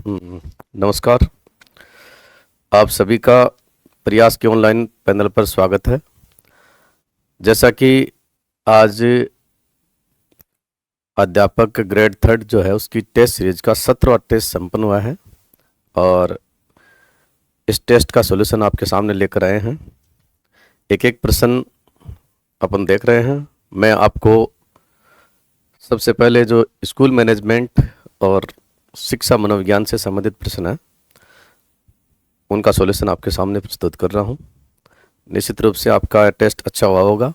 नमस्कार। आप सभी का प्रयास के ऑनलाइन पैनल पर स्वागत है। जैसा कि आज अध्यापक ग्रेड थर्ड जो है उसकी टेस्ट सीरीज का 17वां टेस्ट संपन्न हुआ है और इस टेस्ट का सॉल्यूशन आपके सामने लेकर आए हैं। एक एक प्रश्न अपन देख रहे हैं। मैं आपको सबसे पहले जो स्कूल मैनेजमेंट और शिक्षा मनोविज्ञान से संबंधित प्रश्न है उनका सॉल्यूशन आपके सामने प्रस्तुत कर रहा हूं। निश्चित रूप से आपका टेस्ट अच्छा हुआ होगा।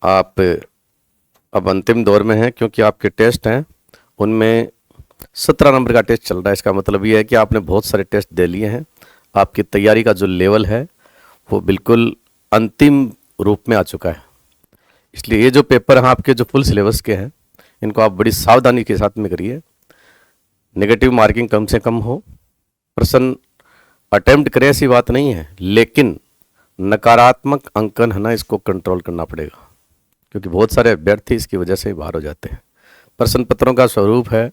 आप अब अंतिम दौर में हैं क्योंकि आपके टेस्ट हैं उनमें 17 नंबर का टेस्ट चल रहा है। इसका मतलब ये है कि आपने बहुत सारे टेस्ट दे लिए हैं। आपकी तैयारी का जो लेवल है वो बिल्कुल अंतिम रूप में आ चुका है। इसलिए ये जो पेपर हैं आपके जो फुल सिलेबस के हैं इनको आप बड़ी सावधानी के साथ में करिए। नेगेटिव मार्किंग कम से कम हो। प्रश्न अटेम्प्ट करें ऐसी बात नहीं है, लेकिन नकारात्मक अंकन है ना, इसको कंट्रोल करना पड़ेगा क्योंकि बहुत सारे अभ्यर्थी इसकी वजह से बाहर हो जाते हैं। प्रश्न पत्रों का स्वरूप है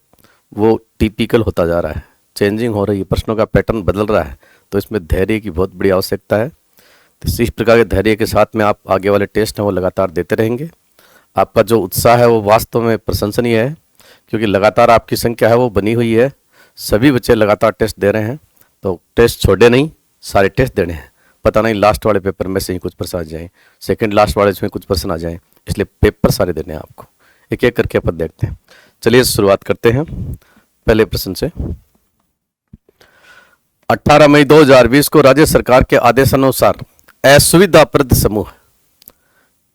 वो टिपिकल होता जा रहा है, चेंजिंग हो रही है, प्रश्नों का पैटर्न बदल रहा है, तो इसमें धैर्य की बहुत बड़ी आवश्यकता है। तो इस प्रकार के धैर्य के साथ में आप आगे वाले टेस्ट हैं वो लगातार देते रहेंगे। आपका जो उत्साह है वो वास्तव में प्रशंसनीय है क्योंकि लगातार आपकी संख्या है वो बनी हुई है। सभी बच्चे लगातार टेस्ट दे रहे हैं, तो टेस्ट छोड़े नहीं, सारे टेस्ट देने हैं। पता नहीं लास्ट वाले पेपर में से ही कुछ प्रश्न आ जाएं, सेकंड लास्ट वाले में कुछ प्रश्न आ जाएं, इसलिए पेपर सारे देने हैं आपको। एक एक करके अपन देखते हैं। चलिए शुरुआत करते हैं पहले प्रश्न से। 18 मई 2020 को राज्य सरकार के आदेशानुसार असुविधाप्रद समूह,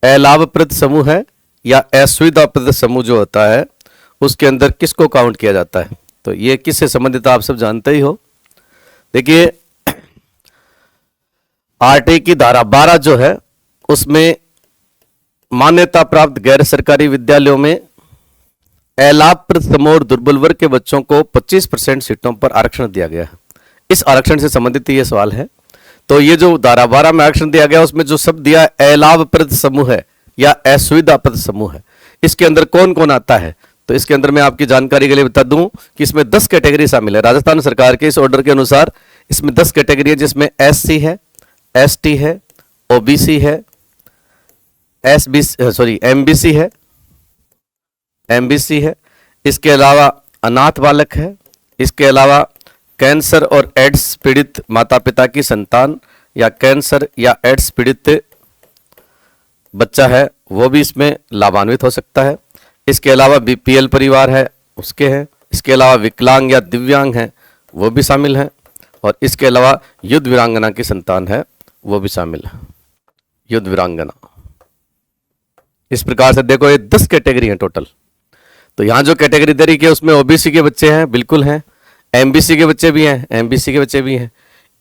अलाभप्रद समूह है या असुविधाप्रद समूह जो होता है उसके अंदर किसको काउंट किया जाता है? तो ये किससे संबंधित आप सब जानते ही हो। देखिए आरटी की धारा 12 जो है उसमें मान्यता प्राप्त गैर सरकारी विद्यालयों में अलाभप्रद समूह और दुर्बल वर्ग के बच्चों को 25% सीटों पर आरक्षण दिया गया है। इस आरक्षण से संबंधित ये सवाल है। तो ये जो धारा 12 में आरक्षण दिया गया उसमें जो शब्द दिया अलाभप्रद समूह है या असुविधाप्रद समूह है, इसके अंदर कौन कौन आता है? तो इसके अंदर मैं आपकी जानकारी के लिए बता दूं कि इसमें 10 कैटेगरी शामिल है। राजस्थान सरकार के इस ऑर्डर के अनुसार इसमें 10 कैटेगरी है, जिसमें एससी है, एसटी है, ओबीसी है, एमबीसी है, इसके अलावा अनाथ बालक है, इसके अलावा कैंसर और एड्स पीड़ित माता पिता की संतान या कैंसर या एड्स पीड़ित बच्चा है वो भी इसमें लाभान्वित हो सकता है। इसके अलावा बीपीएल परिवार है उसके हैं, इसके अलावा विकलांग या दिव्यांग हैं वो भी शामिल हैं, और इसके अलावा युद्ध वीरांगना की संतान है वो भी शामिल है। युद्ध वीरांगना, इस प्रकार से देखो ये 10 कैटेगरी हैं टोटल। तो यहां जो कैटेगरी दे रही है उसमें ओबीसी के बच्चे हैं, बिल्कुल हैं, एमबीसी के बच्चे भी हैं, एमबीसी के बच्चे भी हैं।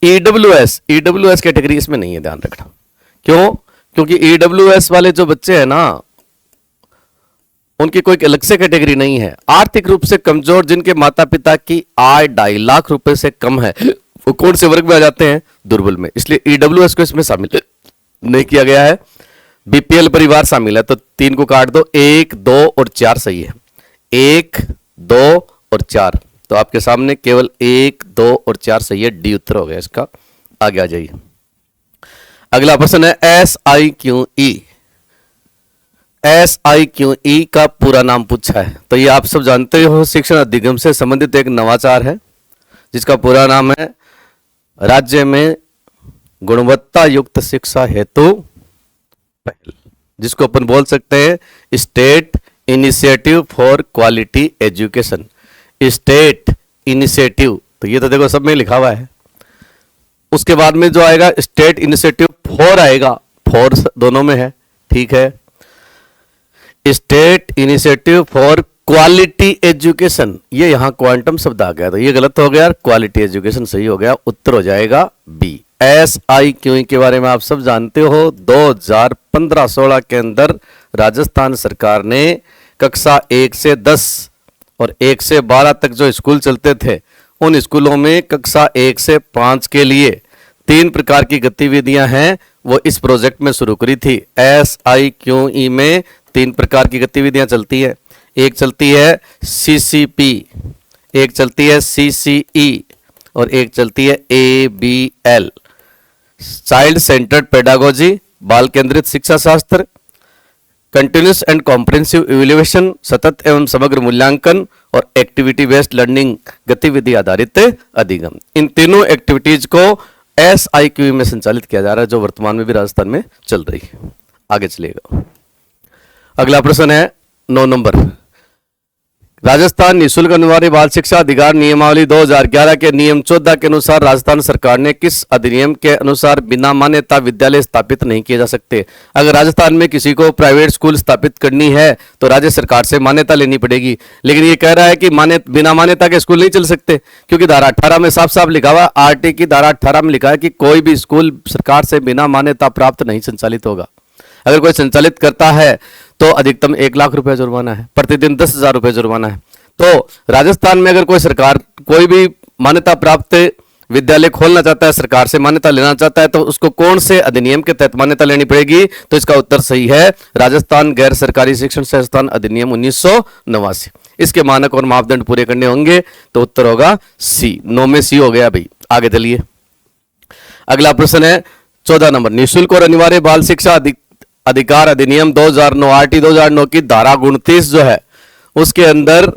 ईडब्ल्यूएस कैटेगरी इसमें नहीं है, ध्यान रखना। क्यों? क्योंकि ईडब्ल्यूएस वाले जो बच्चे हैं ना उनकी कोई अलग से कैटेगरी नहीं है। आर्थिक रूप से कमजोर जिनके माता पिता की आय 2.5 लाख रुपए से कम है वो कौन से वर्ग में आ जाते हैं? दुर्बल में। इसलिए ईडब्ल्यूएस को इसमें शामिल नहीं किया गया है। बीपीएल परिवार शामिल है, तो 3 को काट दो, 1, 2 और 4 सही है। 1, 2 और 4, तो आपके सामने केवल 1, 2 और 4 सही है। डी उत्तर हो गया इसका। आगे आ जाइए। अगला प्रश्न है SIQE। SIQE का पूरा नाम पूछा है, तो ये आप सब जानते हो शिक्षण अधिगम से संबंधित एक नवाचार है जिसका पूरा नाम है राज्य में गुणवत्ता युक्त शिक्षा हेतु पहल, जिसको अपन बोल सकते हैं state initiative for quality education. State initiative, तो ये तो देखो सब में लिखा हुआ है। उसके बाद में जो आएगा स्टेट इनिशिएटिव फॉर आएगा, फॉर दोनों में है, ठीक है। State initiative for quality education, ये यहां क्वांटम शब्द आ गया, तो ये गलत हो गया, क्वालिटी एजुकेशन सही हो गया। उत्तर हो जाएगा बी। SIQE के बारे में आप सब जानते हो। 2015-16 के अंदर राजस्थान सरकार ने कक्षा 1 से 10 और 1 से 12 तक जो स्कूल चलते थे उन स्कूलों में कक्षा 1 से 5 के लिए 3 प्रकार की गतिविधियां हैं वो इस प्रोजेक्ट में शुरू करी थी। SIQE में 3 प्रकार की गतिविधियां चलती है। एक चलती है CCP, एक चलती है CCE और एक चलती है ABL, चाइल्ड सेंटर्ड पेडागोजी, बाल केंद्रित शिक्षा शास्त्र, कंटिन्यूस एंड कॉम्प्रिहेंसिव इवैल्यूएशन, सतत एवं समग्र मूल्यांकन, और एक्टिविटी बेस्ड लर्निंग, गतिविधि आधारित अधिगम। इन तीनों एक्टिविटीज को SIQE में संचालित किया जा रहा है, जो वर्तमान में भी राजस्थान में चल रही है। आगे चलिएगा। अगला प्रश्न है 9 नंबर। राजस्थान निःशुल्क अनिवार्य बाल शिक्षा अधिकार नियमावली 2011 के नियम 14 के अनुसार राजस्थान सरकार ने किस अधिनियम के अनुसार बिना मान्यता विद्यालय स्थापित नहीं किए जा सकते? अगर राजस्थान में किसी को प्राइवेट स्कूल स्थापित करनी है तो राज्य सरकार से मान्यता लेनी पड़ेगी, लेकिन ये कह रहा है कि बिना मान्यता के स्कूल नहीं चल सकते, क्योंकि धारा 18 में साफ साफ लिखा हुआ, RT की धारा 18 में लिखा है कि कोई भी स्कूल सरकार से बिना मान्यता प्राप्त नहीं संचालित होगा। अगर कोई संचालित करता है तो अधिकतम 1 लाख रुपए जुर्माना है, प्रतिदिन 10,000 रुपए जुर्माना है। तो राजस्थान में अगर कोई सरकार कोई भी मान्यता प्राप्त विद्यालय खोलना चाहता है, सरकार से मान्यता लेना चाहता है, तो उसको कौन से अधिनियम के तहत मान्यता लेनी पड़ेगी? तो इसका उत्तर सही है, राजस्थान गैर सरकारी शिक्षण संस्थान अधिनियम 1989। इसके मानक और मापदंड पूरे करने होंगे, तो उत्तर होगा सी। 9 में सी हो गया भाई। आगे चलिए। अगला प्रश्न है 14 नंबर। निःशुल्क और अनिवार्य बाल शिक्षा अधिकार अधिनियम 2009 RT 2009 की धारा 29 जो है, उसके अंदर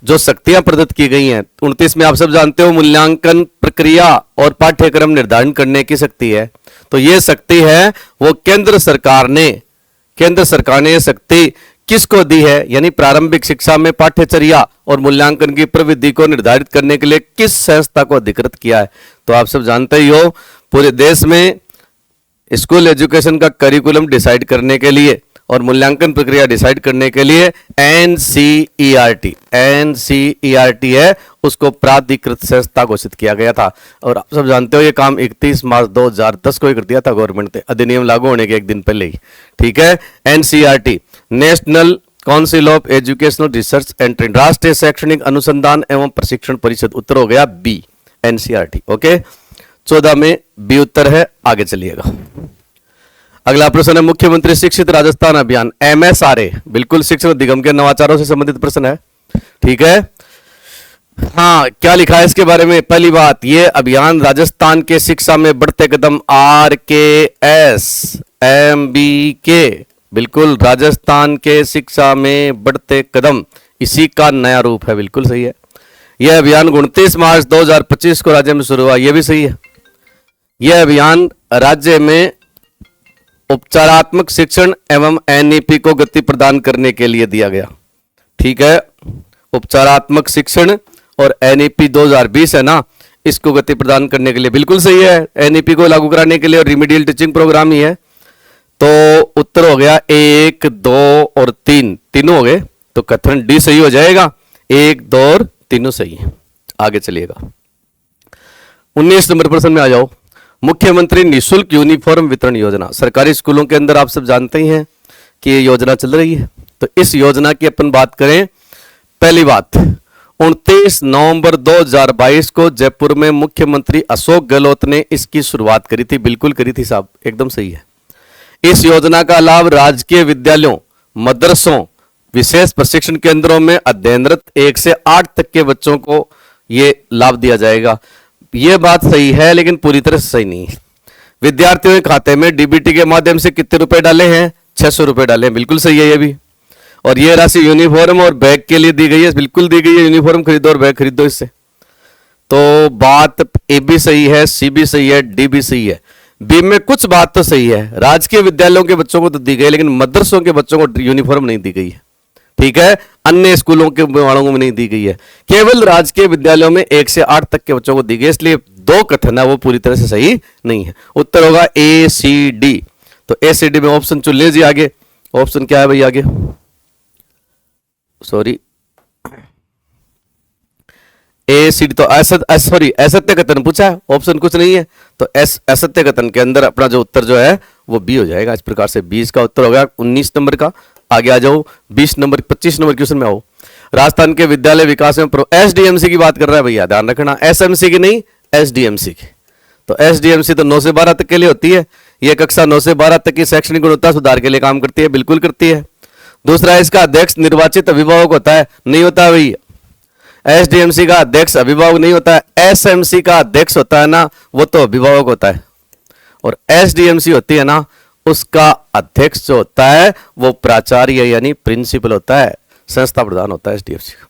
जो शक्तियां प्रदत्त की गई हैं, 29 में आप सब जानते हो मूल्यांकन प्रक्रिया और पाठ्यक्रम निर्धारण करने की शक्ति है। तो ये शक्ति है वो केंद्र सरकार ने ये शक्ति किसको दी है? यानी प्रारंभिक शिक्षा में पाठ्यचर्या और मूल्यांकन की प्रविधि को निर्धारित करने के लिए किस संस्था को अधिकृत किया है? तो आप सब जानते ही हो, पूरे देश में स्कूल एजुकेशन का करिकुलम डिसाइड करने के लिए और मूल्यांकन प्रक्रिया डिसाइड करने के लिए NCERT है, उसको प्राधिकृत संस्था घोषित किया गया था। और आप सब जानते हो ये काम 31 मार्च 2010 को ही कर दिया था गवर्नमेंट ने, अधिनियम लागू होने के एक दिन पहले ही। ठीक है, NCERT national council of educational research and training, राष्ट्रीय शैक्षणिक अनुसंधान एवं प्रशिक्षण परिषद। उत्तर हो गया B, NCERT। ओके, 14 में B उत्तर है। आगे चलिएगा। अगला प्रश्न है मुख्यमंत्री शिक्षित राजस्थान अभियान MSRA, बिल्कुल शिक्षण अधिगम के नवाचारों से संबंधित प्रश्न है। ठीक है, हाँ, क्या लिखा है इसके बारे में? पहली बात, ये अभियान राजस्थान के शिक्षा में बढ़ते कदम RKS MBK, बिल्कुल राजस्थान के शिक्षा में बढ़ते कदम, इसी का नया रूप है। बिल्कुल सही है। यह अभियान 29 मार्च 2025 को राज्य में शुरू हुआ, यह भी सही है। यह अभियान राज्य में उपचारात्मक शिक्षण एवं NEP को गति प्रदान करने के लिए दिया गया। ठीक है, उपचारात्मक शिक्षण और NEP 2020 है ना, इसको गति प्रदान करने के लिए बिल्कुल सही है। NEP को लागू कराने के लिए और रिमीडियल टीचिंग प्रोग्राम ही है। तो उत्तर हो गया 1, 2 और 3, तीनों हो गए, तो कथन D सही हो जाएगा। 1, 2 और तीनों सही है। आगे चलिएगा। 19 नंबर प्रश्न में आ जाओ। मुख्यमंत्री निःशुल्क यूनिफॉर्म वितरण योजना, सरकारी स्कूलों के अंदर आप सब जानते ही हैं कि ये योजना चल रही है। तो इस योजना की अपन बात करें, पहली बात, 29 नवंबर 2022 को जयपुर में मुख्यमंत्री अशोक गहलोत ने इसकी शुरुआत करी थी। बिल्कुल करी थी साहब, एकदम सही है। इस योजना का लाभ राजकीय विद्यालयों, मदरसों, विशेष प्रशिक्षण केंद्रों में अध्ययनरत 1 से 8 तक के बच्चों को ये लाभ दिया जाएगा। ये बात सही है, लेकिन पूरी तरह से सही नहीं है। विद्यार्थियों के खाते में DBT के माध्यम से कितने रुपए डाले हैं? 600 रुपए डाले हैं। बिल्कुल सही है ये भी। और ये राशि यूनिफॉर्म और बैग के लिए दी गई है। बिल्कुल दी गई है, यूनिफॉर्म खरीदो और बैग खरीदो इससे। तो बात A भी सही है, C भी सही है, D भी सही है। B में कुछ बात तो सही है, राजकीय विद्यालयों के बच्चों को तो दी गई, लेकिन मदरसों के बच्चों को यूनिफॉर्म नहीं दी गई है। ठीक है, अन्य स्कूलों के वालों को नहीं दी गई है, केवल राजकीय विद्यालयों में 1 से 8 तक के बच्चों को दी गई। इसलिए 2 कथन है वो पूरी तरह से सही नहीं है। उत्तर होगा ACD। तो ACD में ऑप्शन चुन लीजिए। आगे ऑप्शन क्या है भाई? आगे सॉरी, ACD तो असत्य कथन पूछा है, ऑप्शन कुछ नहीं है। तो असत्य कथन के अंदर अपना जो उत्तर जो है वो B हो जाएगा। इस प्रकार से 20 का उत्तर होगा 19 नंबर का। आगे आ जाओ 25 नंबर क्वेश्चन में आओ। राजस्थान के विद्यालय विकास में SDMC की बात कर रहा है भैया, ध्यान रखना, SMC की नहीं, SDMC की। तो SDMC तो 9 से 12 तक के लिए होती है। यह कक्षा 9 से 12 तक की शैक्षणिक गुणवत्ता सुधार के लिए काम करती है। बिल्कुल करती है। दूसरा, इसका अध्यक्ष निर्वाचित अभिभावक होता है, नहीं होता भैया। एसडीएमसी का अध्यक्ष अभिभावक नहीं होता है, एसएमसी का अध्यक्ष होता है ना, वो तो अभिभावक होता है। और एसडीएमसी होती है ना, उसका अध्यक्ष जो होता है वो प्राचार्य यानी प्रिंसिपल होता है, संस्था प्रधान होता है एसडीएमसी का।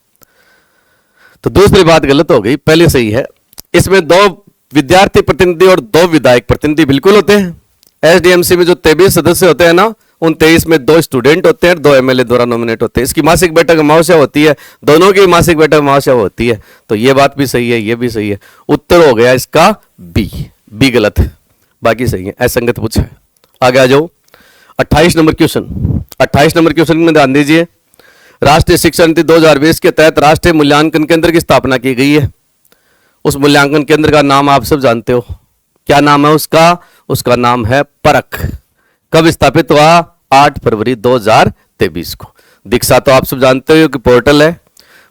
तो दूसरी बात गलत हो गई, पहले सही है। इसमें 2 विद्यार्थी प्रतिनिधि और 2 विधायक प्रतिनिधि बिल्कुल होते हैं। एसडीएमसी में जो 23 सदस्य होते हैं ना, उन 23 में 2 स्टूडेंट होते हैं, 2 एमएलए द्वारा नॉमिनेट होते हैं। इसकी मासिक बैठक अमावस्या होती है, दोनों की मासिक बैठक अमावस्या होती है। तो ये बात भी सही है, ये भी सही है। उत्तर हो गया इसका बी गलत है, बाकी सही है। असंगत पूछा है। आगे आ जाओ 28 नंबर क्वेश्चन। 28 नंबर क्वेश्चन में ध्यान दीजिए। राष्ट्रीय शिक्षा नीति 2020 के तहत राष्ट्रीय मूल्यांकन केंद्र की स्थापना की गई है। उस मूल्यांकन केंद्र का नाम आप सब जानते हो, क्या नाम है उसका? उसका नाम है परख। कब स्थापित हुआ? 8 फरवरी 2023 को। दीक्षा तो आप सब जानते हो कि पोर्टल है,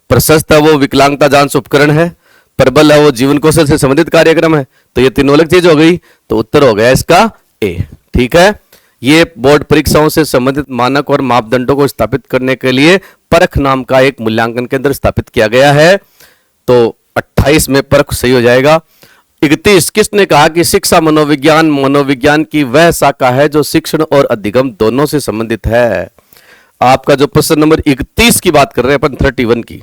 प्रशस्त है वो विकलांगता जांच उपकरण है, प्रबल है वो जीवन कौशल से संबंधित कार्यक्रम है। तो ये तीनों अलग चीज हो गई, तो उत्तर हो गया इसका ए। ठीक है, ये बोर्ड परीक्षाओं से संबंधित मानक और मापदंडों को स्थापित करने के लिए परख नाम का एक मूल्यांकन केंद्र स्थापित किया गया है। तो 28 में परख सही हो जाएगा। 31 किसने कहा कि शिक्षा मनोविज्ञान की वह शाखा है जो शिक्षण और अधिगम दोनों से संबंधित है। आपका जो प्रश्न नंबर 31 की बात कर रहे हैं अपन 31 की,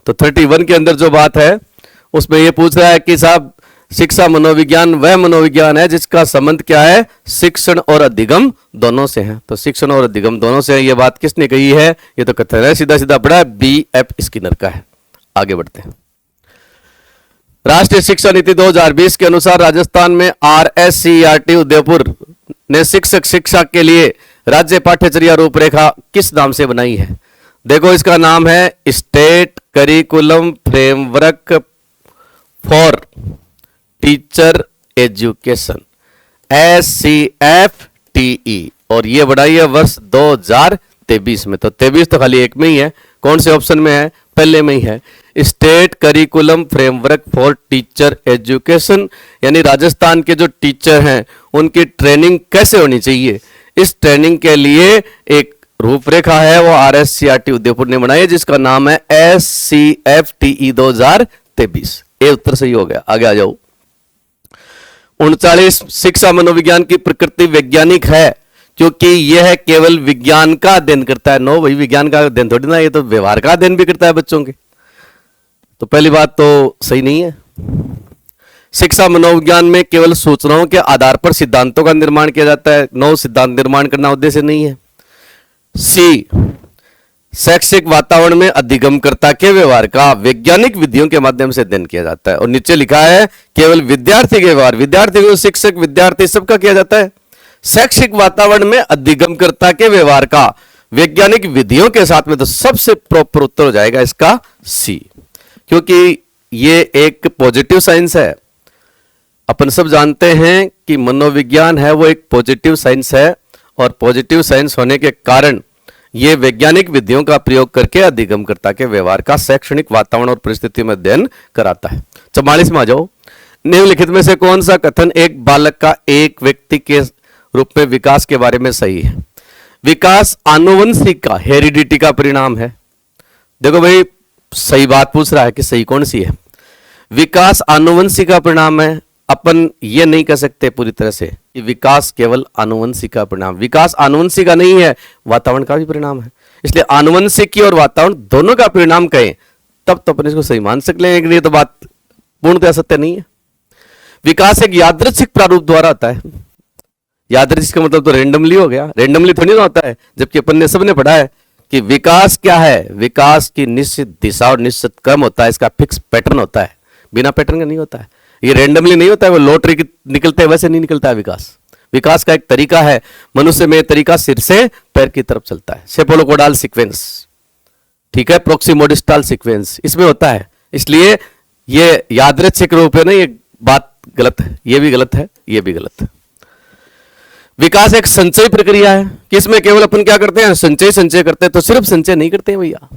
तो 31 के अंदर जो बात है उसमें ये पूछ रहा है कि साहब शिक्षा मनोविज्ञान वह मनोविज्ञान है जिसका संबंध क्या है? शिक्षण और अधिगम दोनों से है। तो शिक्षण और अधिगम दोनों से है, ये बात किसने कही है? ये तो कथन है, सीधा सीधा पड़ा है, B.F. स्किनर का है। आगे बढ़ते हैं। राष्ट्रीय शिक्षा नीति 2020 के अनुसार राजस्थान में RSCERT उदयपुर ने शिक्षक शिक्षा के लिए राज्य पाठ्यचर्या रूपरेखा किस नाम से बनाई है? देखो इसका नाम है state curriculum framework for teacher education, SCFTE, और ये बढ़ाई है वर्ष 2023 में। तो 23 तो खाली एक में ही है, कौन से ऑप्शन में है? पहले में ही है, state curriculum framework for teacher education. यानी राजस्थान के जो टीचर हैं उनकी ट्रेनिंग कैसे होनी चाहिए, इस ट्रेनिंग के लिए एक रूपरेखा है, वो RSCERT उदयपुर ने बनाई है, जिसका नाम है SCFTE 2023। ये उत्तर सही हो गया। आगे आ जाओ 39 शिक्षा मनोविज्ञान की प्रकृति वैज्ञानिक है क्योंकि यह केवल विज्ञान का अध्ययन करता है। नो भाई, विज्ञान का अध्ययन थोड़ी ना, ये तो व्यवहार का अध्ययन भी करता है बच्चों के। तो पहली बात तो सही नहीं है। शिक्षा मनोविज्ञान में केवल सूचनाओं के आधार पर सिद्धांतों का निर्माण किया जाता है। नो, सिद्धांत निर्माण करना उद्देश्य नहीं है। सी, शैक्षिक वातावरण में अधिगमकर्ता के व्यवहार का वैज्ञानिक विधियों के माध्यम से अध्ययन किया जाता है। और नीचे लिखा है केवल विद्यार्थी के व्यवहार, विद्यार्थी को शिक्षक विद्यार्थी सबका किया जाता है। शैक्षिक वातावरण में अधिगमकर्ता के व्यवहार का वैज्ञानिक विधियों के साथ में, तो सबसे प्रॉपर उत्तर हो जाएगा इसका सी, क्योंकि ये एक पॉजिटिव साइंस है। अपन सब जानते हैं कि मनोविज्ञान है वो एक पॉजिटिव साइंस है, और पॉजिटिव साइंस होने के कारण ये वैज्ञानिक विधियों का प्रयोग करके अधिगमकर्ता के व्यवहार का शैक्षणिक वातावरण और परिस्थिति में अध्ययन कराता है। 44 में आ जाओ। निम्नलिखित में से कौन सा कथन एक बालक का एक व्यक्ति के रूप में विकास के बारे में सही है? विकास आनुवंशिक का, हेरिडिटी का परिणाम है। देखो भाई, सही बात पूछ रहा है कि सही कौन सी है? विकास आनुवंशिक का परिणाम है। अपन ये नहीं कह सकते पूरी तरह से कि विकास केवल आनुवंशिक का परिणाम। विकास आनुवंशिक का नहीं है, वातावरण का भी परिणाम है। इसलिए आनुवंशिकी और वातावरण दोनों का परिणाम कहें तब तो अपन इसको सही मान सकते हैं, ये तो बात पूर्णतः सत्य नहीं है। विकास एक यादृच्छिक प्रारूप द्वारा होता है। यादृच्छिक का मतलब तो रेंडमली हो गया, रेंडमली थोड़ी ना होता है। जबकि अपन ने सबने पढ़ा है कि विकास क्या है? विकास की निश्चित दिशा और निश्चित क्रम होता है, इसका फिक्स पैटर्न होता है, बिना पैटर्न का नहीं होता है। ये रेंडमली नहीं होता है, वो लॉटरी की निकलते है वैसे नहीं निकलता है विकास। विकास का एक तरीका है, मनुष्य में तरीका सिर से पैर की तरफ चलता है। सेपोलोकोडाल सीक्वेंस, ठीक है, प्रोक्सीमोडिस्टाल सीक्वेंस इसमें होता है। इसलिए ये यादृच्छिक रूप है ना, ये बात गलत है, ये भी गलत है, ये भी गलत है। विकास एक संचय प्रक्रिया है कि इसमें केवल अपन क्या करते हैं? संचय करते हैं। तो सिर्फ संचय नहीं करते हैं भैया,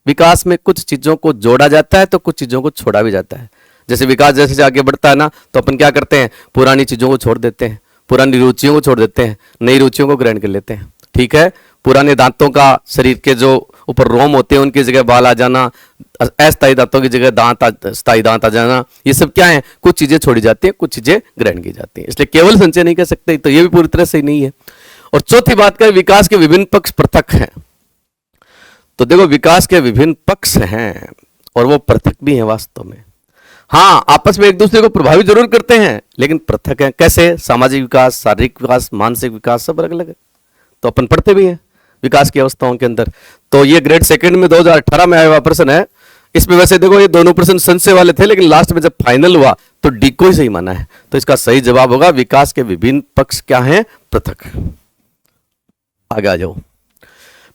विकास में कुछ चीजों को जोड़ा जाता है तो कुछ चीजों को छोड़ा भी जाता है। जैसे विकास जैसे आगे बढ़ता है ना, तो अपन क्या करते हैं? पुरानी चीजों को छोड़ देते हैं, पुरानी रुचियों को छोड़ देते हैं, नई रुचियों को ग्रहण कर लेते हैं। ठीक है, पुराने दांतों का शरीर के जो ऊपर रोम होते हैं उनकी जगह बाल आ जाना, अस्थायी दांतों की जगह दांत स्थायी दांत आ जाना, ये सब क्या है, कुछ चीजें छोड़ी जाती है, कुछ चीजें ग्रहण की जाती है, इसलिए केवल संचय नहीं कह सकते, तो ये भी पूरी तरह से नहीं है। और चौथी बात करें, विकास के विभिन्न पक्ष पृथक हैं। तो देखो विकास के विभिन्न पक्ष हैं और वो पृथक भी हैं वास्तव में। हाँ, आपस में एक दूसरे को प्रभावित जरूर करते हैं लेकिन पृथक हैं। कैसे? सामाजिक विकास, शारीरिक विकास, मानसिक विकास सब अलग अलग है। तो अपन पढ़ते भी हैं विकास की अवस्थाओं के अंदर। तो ये ग्रेड सेकंड में 2018 में आया हुआ प्रश्न है। इसमें वैसे देखो ये दोनों प्रश्न संशय वाले थे, लेकिन लास्ट में जब फाइनल हुआ तो डी को ही सही माना है। तो इसका सही जवाब होगा विकास के विभिन्न पक्ष क्या हैं? पृथक। आगे आ जाओ।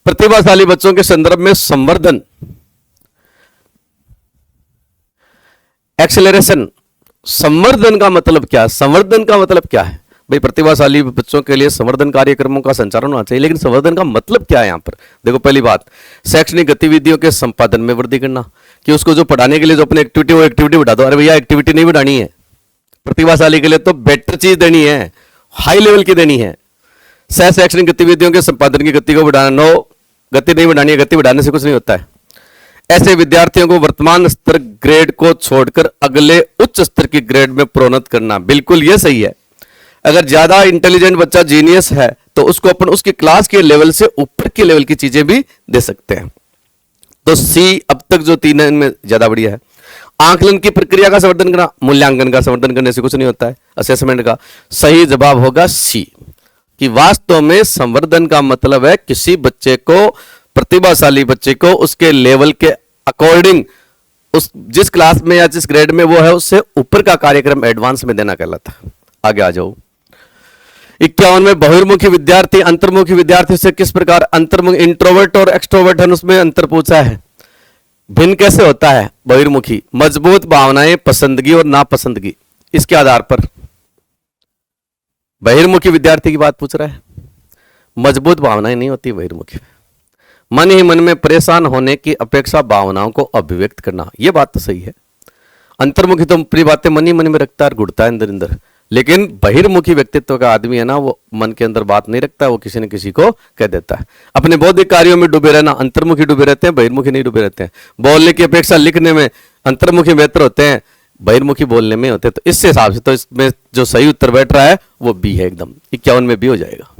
प्रतिभाशाली बच्चों के संदर्भ में संवर्धन, एक्सेलरेशन, संवर्धन का मतलब क्या है? संवर्धन का मतलब क्या है भाई? प्रतिभाशाली बच्चों के लिए संवर्धन कार्यक्रमों का संचालन होना चाहिए, लेकिन संवर्धन का मतलब क्या है यहां पर? देखो पहली बात, शैक्षणिक गतिविधियों के संपादन में वृद्धि करना, कि उसको जो पढ़ाने के लिए जो अपनी एक्टिविटी वो एक्टिविटी बढ़ा दो। अरे भैया एक्टिविटी नहीं बढ़ानी है, प्रतिभाशाली के लिए तो बेटर चीज देनी है, हाई लेवल की देनी है। सह शैक्षणिक गतिविधियों के संपादन की गति को बढ़ाना, नो, गति नहीं बढ़ानी है, गति बढ़ाने से कुछ नहीं होता है। ऐसे विद्यार्थियों को वर्तमान स्तर ग्रेड को छोड़कर अगले उच्च स्तर की ग्रेड में प्रोन्नत करना, बिल्कुल ये सही है। अगर ज्यादा इंटेलिजेंट बच्चा जीनियस है तो उसको अपन उसकी क्लास के लेवल से ऊपर के लेवल की चीजें भी दे सकते हैं। तो सी अब तक जो तीन है इनमें ज्यादा बढ़िया है। आंकलन की प्रक्रिया का संवर्धन करना, मूल्यांकन का संवर्धन करने से कुछ नहीं होता है, असेसमेंट का। सही जवाब होगा सी, कि वास्तव में संवर्धन का मतलब है किसी बच्चे को, प्रतिभाशाली बच्चे को उसके लेवल के अकॉर्डिंग, उस जिस क्लास में या जिस ग्रेड में वो है उससे ऊपर का कार्यक्रम एडवांस में देना कहलाता है। आगे आ जाओ। 51 में बहिर्मुखी विद्यार्थी अंतर्मुखी विद्यार्थी से किस प्रकार अंतर्मुखी, इंट्रोवर्ट और एक्सट्रोवर्ट है उसमें अंतर पूछा है। भिन्न कैसे होता है बहिर्मुखी? मजबूत भावनाएं, पसंदगी और नापसंदगी, इसके आधार पर बहिर्मुखी विद्यार्थी की बात पूछ रहा है। मजबूत भावनाएं नहीं होती बहिर्मुखी। मन ही मन में परेशान होने की अपेक्षा भावनाओं को अभिव्यक्त करना, यह बात तो सही है। अंतर्मुखी तो अपनी बातें मन ही मन में रखता है, घुटता है अंदर अंदर, लेकिन बहिर्मुखी व्यक्तित्व का आदमी है ना, वो मन के अंदर बात नहीं रखता, वो किसी न किसी को कह देता है। अपने बौद्धिक कार्यों में डूबे रहना, अंतर्मुखी डूबे रहते हैं, बहिर्मुखी नहीं डूबे रहते हैं। बोलने की अपेक्षा लिखने में अंतर्मुखी बेहतर होते हैं, बहिर्मुखी बोलने में होते हैं। तो इससे हिसाब से तो इसमें जो सही उत्तर बैठ रहा है वो बी है एकदम। 51 में बी हो जाएगा।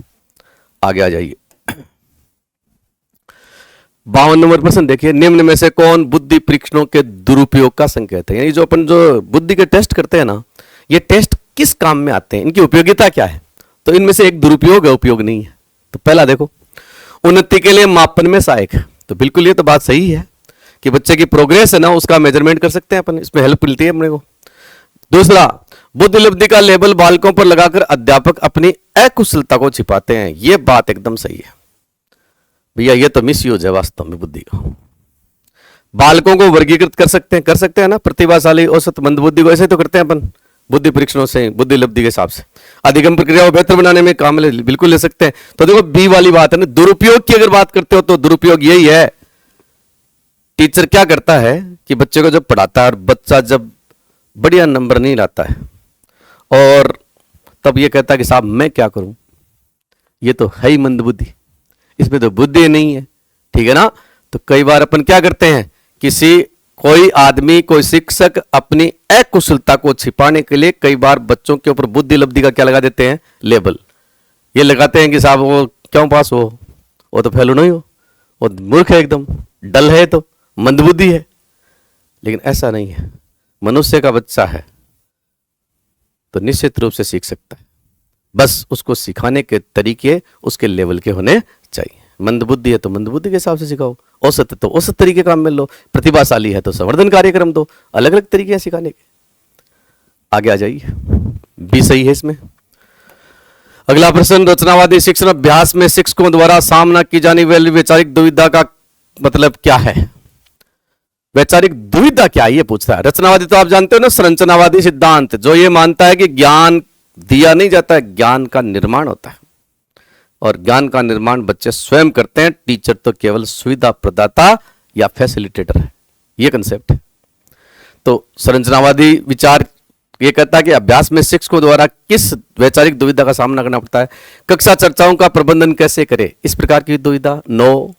आगे आ जाइए। 52 नंबर प्रश्न देखिए, निम्न में से कौन बुद्धि परीक्षणों के दुरुपयोग का संकेत है? यानी जो अपन जो बुद्धि के टेस्ट करते हैं ना, ये टेस्ट किस काम में आते हैं, इनकी उपयोगिता क्या है? तो इनमें से एक दुरुपयोग है, उपयोग नहीं है। तो पहला देखो, उन्नति के लिए मापन में सहायक है। तो बिल्कुल ये तो बात सही है कि बच्चे की प्रोग्रेस है ना, उसका मेजरमेंट कर सकते हैं अपन, इसमें हेल्प मिलती है अपने को। दूसरा, बुद्धि लब्धि का लेबल बालकों पर लगाकर अध्यापक अपनी अकुशलता को छिपाते हैं। ये बात एकदम सही है भैया, ये तो मिसयूज है वास्तव में बुद्धि का। बालकों को वर्गीकृत कर सकते हैं ना, प्रतिभाशाली, औसत, मंदबुद्धि को, ऐसे तो करते हैं अपन बुद्धि परीक्षणों से, बुद्धि लब्धि के हिसाब से। अधिगम प्रक्रिया को बेहतर बनाने में काम बिल्कुल ले सकते हैं। तो देखो बी वाली बात है ना, दुरुपयोग की अगर बात करते हो तो दुरुपयोग यही है, टीचर क्या करता है कि बच्चे को जब पढ़ाता है और बच्चा जब बढ़िया नंबर नहीं लाता है और तब ये कहता है कि साहब मैं क्या करूं, ये तो है ही मंदबुद्धि, इसमें तो बुद्धि नहीं है, ठीक है ना। तो कई बार अपन क्या करते हैं, कोई आदमी, कोई शिक्षक अपनी अकुशलता को छिपाने के लिए कई बार बच्चों के ऊपर बुद्धि लब्धि का क्या लगा देते हैं, लेबल। ये लगाते हैं कि साहब वो क्यों पास हो, वो तो फेल नहीं हो, वो मूर्ख है, एकदम डल है, तो मंदबुद्धि है। लेकिन ऐसा नहीं है, मनुष्य का बच्चा है तो निश्चित रूप से सीख सकता है, बस उसको सिखाने के तरीके उसके लेवल के होने चाहिए। मंदबुद्धि है तो मंदबुद्धि के हिसाब से सिखाओ, औसत है तो औसत तरीके काम में लो, प्रतिभाशाली है तो संवर्धन कार्यक्रम दो, अलग अलग तरीके हैं सिखाने के। आगे आ जाइए, बी सही है इसमें। अगला प्रश्न, रचनावादी शिक्षण अभ्यास में शिक्षकों द्वारा सामना की जाने वाली वैचारिक दुविधा का मतलब क्या है? वैचारिक दुविधा क्या है ये पूछता है। रचनावादी तो आप जानते हो ना, संरचनावादी सिद्धांत, जो ये मानता है कि ज्ञान दिया नहीं जाता है, ज्ञान का निर्माण होता है और ज्ञान का निर्माण बच्चे स्वयं करते हैं, टीचर तो केवल सुविधा प्रदाता या फैसिलिटेटर है, ये कंसेप्ट है। तो संरचनावादी विचार ये कहता है कि अभ्यास में शिक्षकों द्वारा किस वैचारिक दुविधा का सामना करना पड़ता है? कक्षा चर्चाओं का प्रबंधन कैसे करें, इस प्रकार की दुविधा, नो।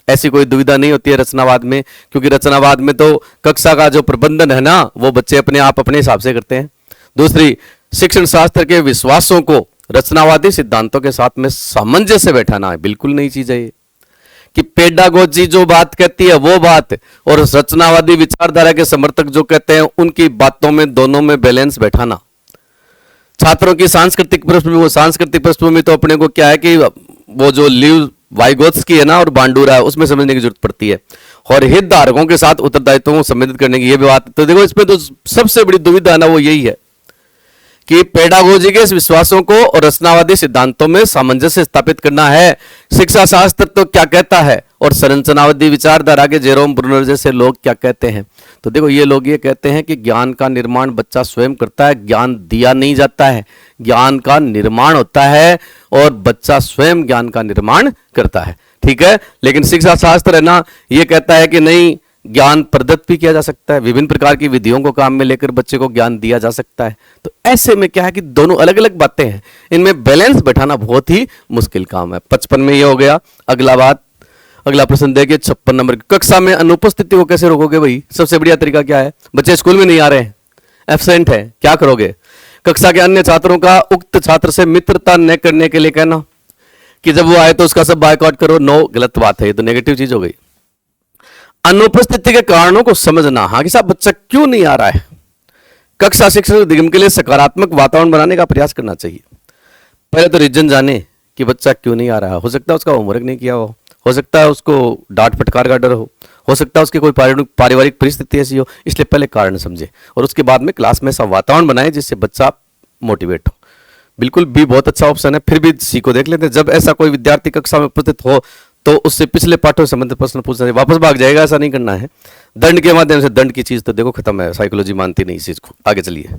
ऐसी कोई दुविधा नहीं होती है रचनावाद में, क्योंकि रचनावाद में तो कक्षा का जो प्रबंधन है ना वो बच्चे अपने आप अपने हिसाब से करते हैं। दूसरी, शिक्षण शास्त्र के विश्वासों को रचनावादी सिद्धांतों के साथ में सामंजस्य बैठाना है, बिल्कुल नई चीज है ये। कि पेडागोजी जो बात कहती है वो बात और रचनावादी विचारधारा के समर्थक जो कहते हैं उनकी बातों में दोनों में बैलेंस बैठाना। छात्रों की सांस्कृतिक पृष्ठभूमि तो अपने को क्या है कि वो जो लिव वाइगोत्स्की है ना और बांडूरा है उसमें समझने की जरूरत पड़ती है, और हितधारकों के साथ उत्तरदायित्वों को संबंधित करने की ये भी बात। तो देखो इसमें तो सबसे बड़ी दुविधा ना वो यही है कि पेडागोजी के विश्वासों को और रचनावादी सिद्धांतों में सामंजस्य स्थापित करना है। शिक्षा शास्त्र तो क्या कहता है और संरचनावादी विचारधारा के जेरोम ब्रूनर जैसे लोग क्या कहते हैं। तो देखो ये लोग ये कहते हैं कि ज्ञान का निर्माण बच्चा स्वयं करता है, ज्ञान दिया नहीं जाता है, ज्ञान का निर्माण होता है और बच्चा स्वयं ज्ञान का निर्माण करता है। ठीक है, लेकिन शिक्षा शास्त्र है ना ये कहता है कि नहीं, ज्ञान प्रदत्त भी किया जा सकता है, विभिन्न प्रकार की विधियों को काम में लेकर बच्चे को ज्ञान दिया जा सकता है। तो ऐसे में क्या है कि दोनों अलग अलग बातें हैं, इनमें बैलेंस बैठाना बहुत ही मुश्किल काम है। 55 में ये हो गया। अगला प्रश्न देखिए 56 नंबर। कक्षा में अनुपस्थिति को कैसे रोकोगे भाई? सबसे बढ़िया तरीका क्या है? बच्चे स्कूल में नहीं आ रहे हैं, एब्सेंट है, क्या करोगे? कक्षा के अन्य छात्रों का उक्त छात्र से मित्रता न करने के लिए कहना कि जब वो आए तो उसका सब बायकॉट करो। नो, गलत बात है, ये तो नेगेटिव चीज हो गई। अनुपस्थिति के कारणों को समझना, हाँ कि साहब बच्चा क्यों नहीं आ रहा है। कक्षा शिक्षण उद्यम के लिए सकारात्मक वातावरण बनाने का प्रयास करना चाहिए। पहले तो रीजन जाने कि बच्चा क्यों नहीं आ रहा है। हो सकता है उसका होमवर्क नहीं किया हो सकता है उसको डांट फटकार का डर हो सकता है उसकी कोई पारिवारिक परिस्थिति ऐसी हो, इसलिए पहले कारण समझे और उसके बाद में क्लास में ऐसा वातावरण बनाए जिससे बच्चा मोटिवेट हो। बिल्कुल बी बहुत अच्छा ऑप्शन है। फिर भी सी को देख लेते हैं। जब ऐसा कोई विद्यार्थी कक्षा में उपस्थित हो तो उससे पिछले पाठों से संबंधित प्रश्न पूछना चाहिए, वापस भाग जाएगा, ऐसा नहीं करना है। दंड के माध्यम से, दंड की चीज तो देखो खत्म है, साइकोलॉजी मानती नहीं इस चीज को। आगे चलिए।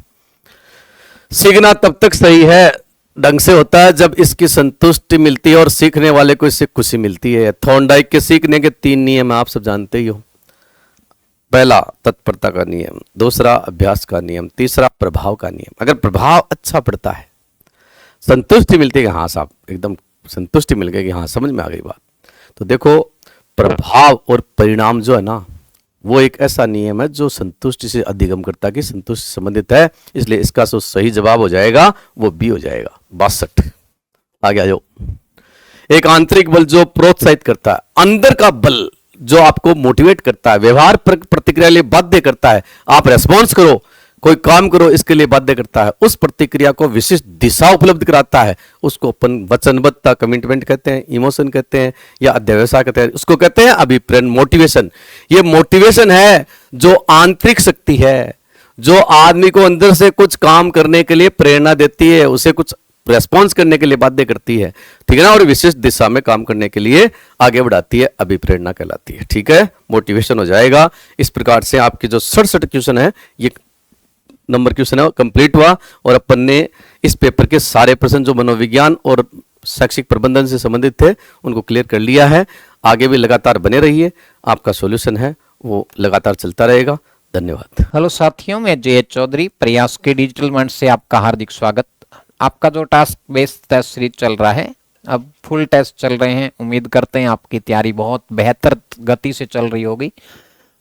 सीखना तब तक सही है ढंग से होता है जब इसकी संतुष्टि मिलती है और सीखने वाले को इससे खुशी मिलती है। थॉर्नडाइक के सीखने के 3 नियम आप सब जानते ही हो। पहला तत्परता का नियम, दूसरा अभ्यास का नियम, तीसरा प्रभाव का नियम। अगर प्रभाव अच्छा पड़ता है, संतुष्टि मिलती है कि हाँ साहब एकदम संतुष्टि मिल गई कि हाँ समझ में आ गई बात, तो देखो प्रभाव और परिणाम जो है ना वो एक ऐसा नियम है जो संतुष्टि से अधिगम करता है कि संतुष्टि संबंधित है, इसलिए इसका जो सही जवाब हो जाएगा वो बी हो जाएगा। 62 आगे आ जाओ। एक आंतरिक बल जो प्रोत्साहित करता है, अंदर का बल जो आपको मोटिवेट करता है, व्यवहार प्रतिक्रिया लिए बाध्य करता है, आप रेस्पॉन्स करो, कोई काम करो, इसके लिए बाध्य करता है, उस प्रतिक्रिया को विशिष्ट दिशा उपलब्ध कराता है, उसको अपन वचनबद्धता कमिटमेंट कहते हैं, इमोशन कहते हैं या अध्यवसाय कहते हैं, उसको कहते हैं अभिप्रेरण, मोटिवेशन। ये मोटिवेशन है जो आंतरिक शक्ति है, जो आदमी को अंदर से कुछ काम करने के लिए प्रेरणा देती है, उसे कुछ रेस्पॉन्स करने के लिए बाध्य करती है, ठीक है ना, और विशिष्ट दिशा में काम करने के लिए आगे बढ़ाती है, अभिप्रेरणा कहलाती है। ठीक है, मोटिवेशन हो जाएगा। इस प्रकार से आपकी जो 67 क्वेश्चन है ये नंबर क्वेश्चन है कंप्लीट हुआ और अपन ने इस पेपर के सारे प्रश्न जो मनोविज्ञान और शैक्षिक प्रबंधन से संबंधित थे उनको क्लियर कर लिया है। आगे भी लगातार बने रहिए, आपका सॉल्यूशन है वो लगातार चलता रहेगा। धन्यवाद। हेलो साथियों, मैं जे.एच. चौधरी, प्रयास के डिजिटल मंच से आपका हार्दिक स्वागत। आपका जो टास्क बेस्ड टेस्ट सीरीज चल रहा है, अब फुल टेस्ट चल रहे हैं। उम्मीद करते हैं आपकी तैयारी बहुत बेहतर गति से चल रही होगी।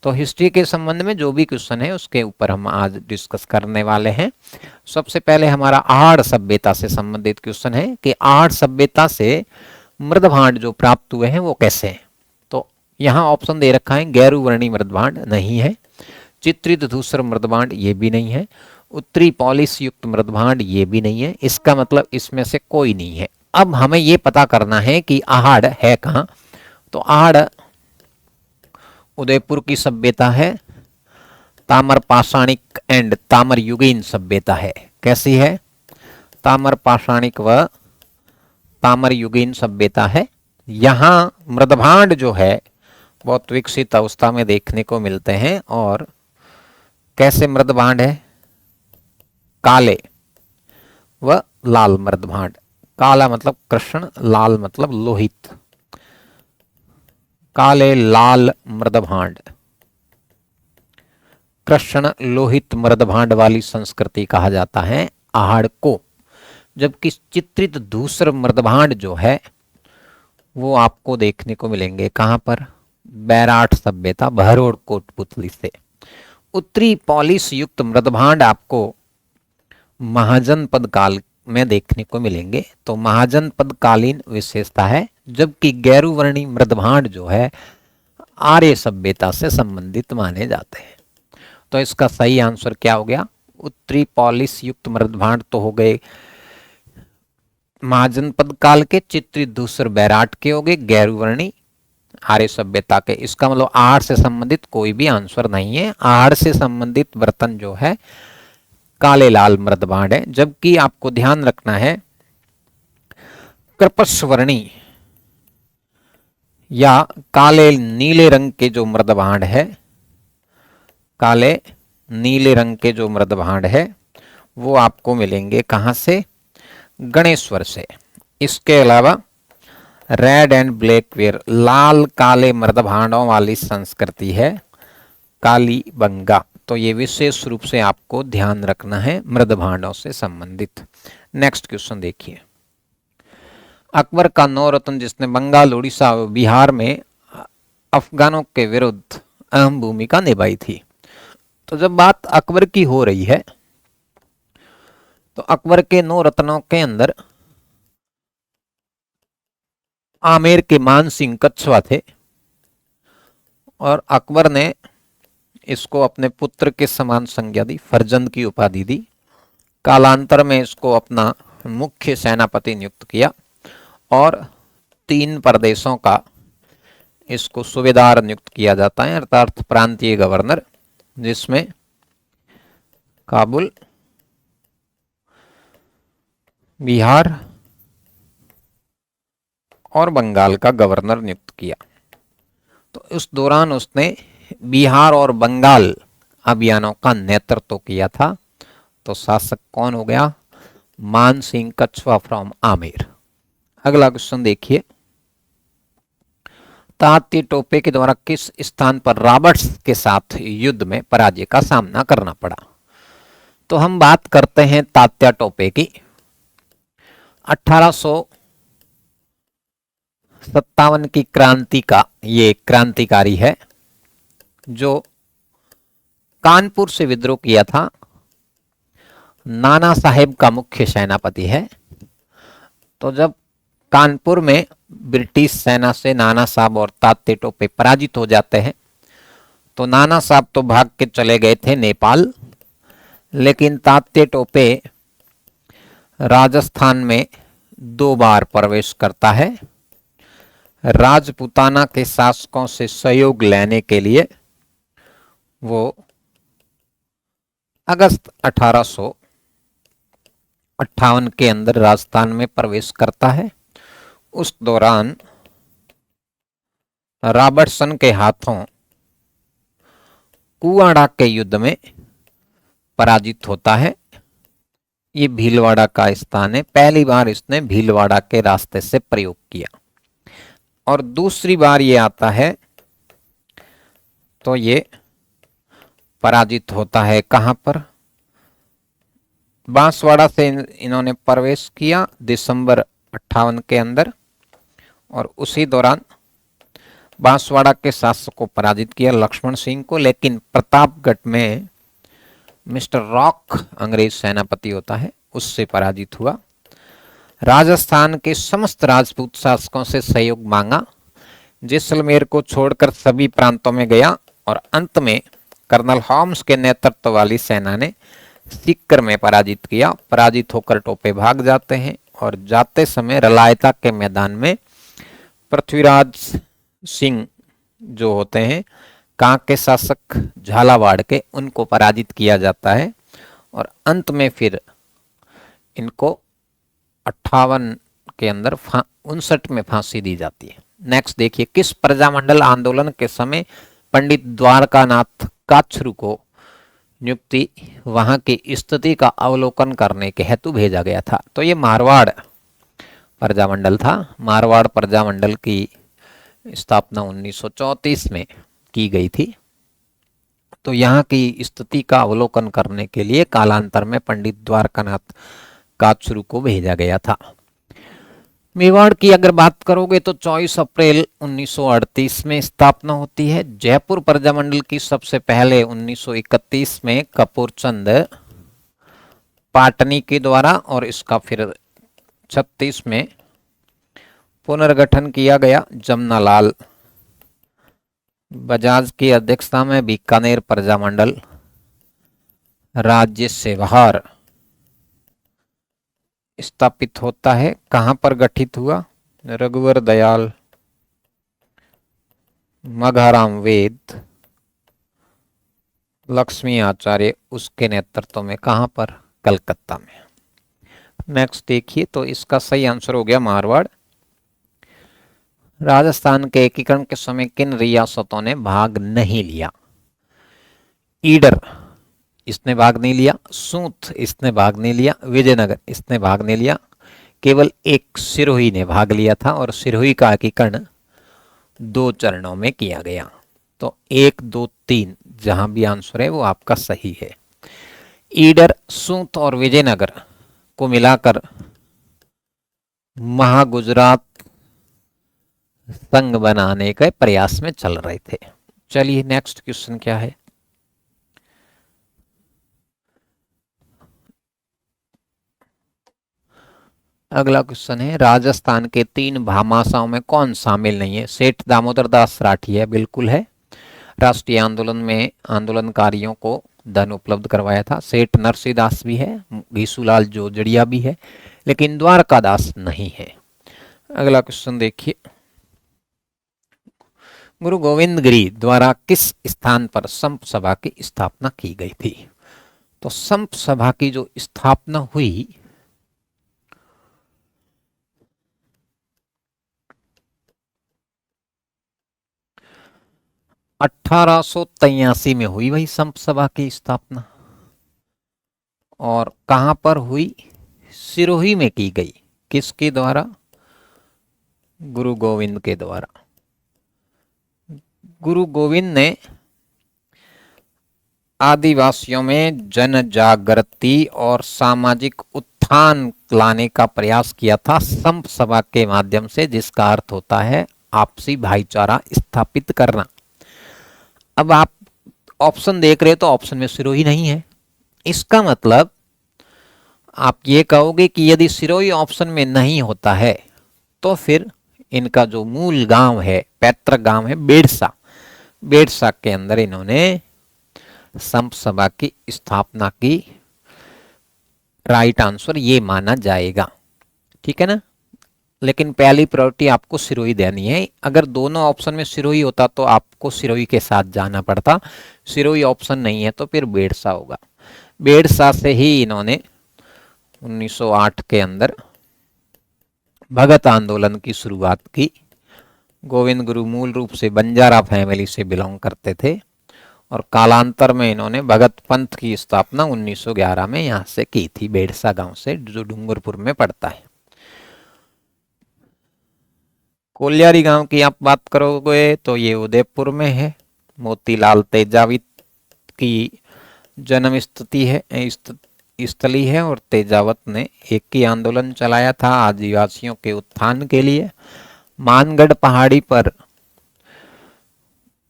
तो हिस्ट्री के संबंध में जो भी क्वेश्चन है उसके ऊपर हम आज डिस्कस करने वाले हैं। सबसे पहले हमारा आहड़ सभ्यता से संबंधित क्वेश्चन है कि आहड़ सभ्यता से मृदभांड जो प्राप्त हुए हैं वो कैसे हैं। तो यहाँ ऑप्शन दे रखा है, गैरुवर्णी मृदभांड नहीं है, चित्रित धूसर मृदभांड ये भी नहीं है, उत्तरी पॉलिश युक्त मृदभांड ये भी नहीं है। इसका मतलब इसमें से कोई नहीं है। अब हमें ये पता करना है कि आहड़ है कहाँ। तो आहड़ उदयपुर की सभ्यता है, ताम्र पाषाणिक एंड ताम्र युगीन सभ्यता है। कैसी है? ताम्र पाषाणिक व ताम्र युगीन सभ्यता है। यहाँ मृदभांड जो है बहुत विकसित अवस्था में देखने को मिलते हैं। और कैसे मृदभांड है? काले व लाल मृदभांड। काला मतलब कृष्ण, लाल मतलब लोहित। काले लाल मृदभांड, कृष्ण लोहित मृदभांड वाली संस्कृति कहा जाता है आहड़ को। जबकि चित्रित धूसर मृदभांड जो है वो आपको देखने को मिलेंगे कहाँ पर? बैराट सभ्यता, बहरोड कोटपुतली से। उत्तरी पॉलिश युक्त मृदभांड आपको महाजनपद काल में देखने को मिलेंगे। तो महाजनपद कालीन विशेषता है, जबकि गैरुवर्णी मृदभांड जो है आर्य सभ्यता से संबंधित माने जाते हैं। तो इसका सही आंसर क्या हो गया? उत्तरी पॉलिश युक्त मृदभांड तो हो गए महाजनपद काल के, चित्रित धूसर बैराट के हो गए, गैरुवर्णी आर्य सभ्यता के। इसका मतलब आहड़ से संबंधित कोई भी आंसर नहीं है। आहड़ से संबंधित बर्तन जो है काले लाल मृदभांड है, जबकि आपको ध्यान रखना है कृपस्वर्णी या काले नीले रंग के जो मृदभांड है, काले नीले रंग के जो मृदभांड है वो आपको मिलेंगे कहां से? गणेश्वर से। इसके अलावा रेड एंड ब्लैक वेयर, लाल काले मृदभांडों वाली संस्कृति है कालीबंगा। तो ये विशेष रूप से आपको ध्यान रखना है मृदभांडों से संबंधित। नेक्स्ट क्वेश्चन देखिए। अकबर का नौरत्न जिसने बंगाल, उड़ीसा और बिहार में अफगानों के विरुद्ध अहम भूमिका निभाई थी। तो जब बात अकबर की हो रही है तो अकबर के 9 रत्नों के अंदर आमेर के मान सिंह कछवा थे, और अकबर ने इसको अपने पुत्र के समान संज्ञा दी, फर्जंद की उपाधि दी। कालांतर में इसको अपना मुख्य सेनापति नियुक्त किया और 3 प्रदेशों का इसको सूबेदार नियुक्त किया जाता है, अर्थात प्रांतीय गवर्नर, जिसमें काबुल, बिहार और बंगाल का गवर्नर नियुक्त किया। तो इस दौरान उसने बिहार और बंगाल अभियानों का नेतृत्व किया था। तो शासक कौन हो गया? मान सिंह कछवा फ्रॉम आमेर। अगला क्वेश्चन देखिए। तात्या टोपे के द्वारा किस स्थान पर रॉबर्ट्स के साथ युद्ध में पराजय का सामना करना पड़ा? तो हम बात करते हैं तात्या टोपे की। 1857 की क्रांति का ये क्रांतिकारी है जो कानपुर से विद्रोह किया था। नाना साहेब का मुख्य सेनापति है। तो जब कानपुर में ब्रिटिश सेना से नाना साहब और तात्या टोपे पराजित हो जाते हैं तो नाना साहब तो भाग के चले गए थे नेपाल, लेकिन तात्या टोपे राजस्थान में 2 बार प्रवेश करता है राजपूताना के शासकों से सहयोग लेने के लिए। वो अगस्त 1858 के अंदर राजस्थान में प्रवेश करता है। उस दौरान रॉबर्टसन के हाथों कुआड़ा के युद्ध में पराजित होता है। ये भीलवाड़ा का स्थान है। पहली बार इसने भीलवाड़ा के रास्ते से प्रयोग किया और दूसरी बार ये आता है तो ये पराजित होता है कहां पर? बांसवाड़ा से इन्होंने प्रवेश किया दिसंबर 58 के अंदर, और उसी दौरान बांसवाड़ा के शासक को पराजित किया, लक्ष्मण सिंह को। लेकिन प्रतापगढ़ में मिस्टर रॉक अंग्रेज सेनापति होता है, उससे पराजित हुआ। राजस्थान के समस्त राजपूत शासकों से सहयोग मांगा, जैसलमेर को छोड़कर सभी प्रांतों में गया, और अंत में कर्नल हॉम्स के नेतृत्व वाली सेना ने सीकर में पराजित किया। पराजित होकर टोपे भाग जाते हैं और जाते समय रलायता के मैदान में पृथ्वीराज सिंह जो होते हैं कांक के शासक झालावाड़ के, उनको पराजित किया जाता है और अंत में फिर इनको 58 के अंदर 59 में फांसी दी जाती है। नेक्स्ट देखिए। किस प्रजामंडल आंदोलन के समय पंडित द्वारकानाथ काछरू को नियुक्ति वहां की स्थिति का अवलोकन करने के हेतु भेजा गया था? तो ये मारवाड़ प्रजामंडल था। मारवाड़ प्रजामंडल की स्थापना 1934 में की गई थी। तो यहाँ की स्थिति का अवलोकन करने के लिए कालांतर में पंडित द्वारकानाथ काछरू को भेजा गया था। मेवाड़ की अगर बात करोगे तो 24 अप्रैल 1938 में स्थापना होती है। जयपुर प्रजामंडल की सबसे पहले 1931 में कपूर चंद पाटनी के द्वारा, और इसका फिर 36 में पुनर्गठन किया गया। जमनालाल बजाज की अध्यक्षता में बीकानेर प्रजामंडल राज्य से बाहर स्थापित होता है। कहां पर गठित हुआ? रघुवर दयाल, मघाराम वेद, लक्ष्मी आचार्य उसके नेतृत्व में। कहां पर? कलकत्ता में। नेक्स्ट देखिए, तो इसका सही आंसर हो गया मारवाड़। राजस्थान के एकीकरण के समय किन रियासतों ने भाग नहीं लिया? ईडर इसने भाग नहीं लिया, सूंत इसने भाग नहीं लिया, विजयनगर इसने भाग नहीं लिया। केवल एक सिरोही ने भाग लिया था, और सिरोही का एकीकरण 2 चरणों में किया गया। तो 1, 2, 3 जहां भी आंसर है वो आपका सही है। ईडर, सूंत और विजयनगर को मिलाकर महागुजरात संघ बनाने के प्रयास में चल रहे थे। चलिए नेक्स्ट क्वेश्चन क्या है? अगला क्वेश्चन है, राजस्थान के 3 भामाशाहों में कौन शामिल नहीं है? सेठ दामोदर दास राठिया बिल्कुल है। राष्ट्रीय आंदोलन में आंदोलनकारियों को धन उपलब्ध करवाया था। सेठ नरसिंहदास भी है, घीसूलाल जोजड़िया भी है, लेकिन द्वारकादास नहीं है। अगला क्वेश्चन देखिए, गुरु गोविंद गिरी द्वारा किस स्थान पर संप सभा की स्थापना की गई थी? तो संप सभा की जो स्थापना हुई (1883) में हुई वही संप सभा की स्थापना। और कहां पर हुई? सिरोही में की गई। किसके द्वारा? गुरु गोविंद के द्वारा। गुरु गोविंद ने आदिवासियों में जन जागृति और सामाजिक उत्थान लाने का प्रयास किया था संप सभा के माध्यम से, जिसका अर्थ होता है आपसी भाईचारा स्थापित करना। अब आप ऑप्शन देख रहे हो तो ऑप्शन में सिरोही नहीं है। इसका मतलब आप ये कहोगे कि यदि सिरोही ऑप्शन में नहीं होता है तो फिर इनका जो मूल गांव है, पैतृक गांव है बेड़सा, बेड़सा के अंदर इन्होंने संप सभा की स्थापना की। राइट आंसर ये माना जाएगा, ठीक है ना। लेकिन पहली प्रायोरिटी आपको सिरोही देनी है। अगर दोनों ऑप्शन में सिरोही होता तो आपको सिरोही के साथ जाना पड़ता। सिरोही ऑप्शन नहीं है तो फिर बेड़सा होगा। बेड़सा से ही इन्होंने 1908 के अंदर भगत आंदोलन की शुरुआत की। गोविंद गुरु मूल रूप से बंजारा फैमिली से बिलोंग करते थे, और कालांतर में इन्होंने भगत पंथ की स्थापना 1911 में यहां से की थी, बेड़सा गांव से, जो डूंगरपुर में पड़ता है। कोलियारी गांव की आप बात करोगे तो ये उदयपुर में है। मोतीलाल तेजावत की जन्म स्थली है, और तेजावत ने एक ही आंदोलन चलाया था आदिवासियों के उत्थान के लिए। मानगढ़ पहाड़ी पर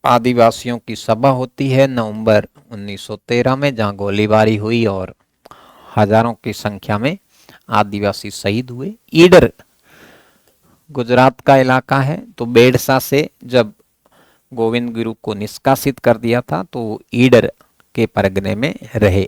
आदिवासियों की सभा होती है नवंबर 1913 में, जहां गोलीबारी हुई और हजारों की संख्या में आदिवासी शहीद हुए। ईडर गुजरात का इलाका है, तो बेड़सा से जब गोविंद गुरु को निष्कासित कर दिया था तो ईडर के परगने में रहे।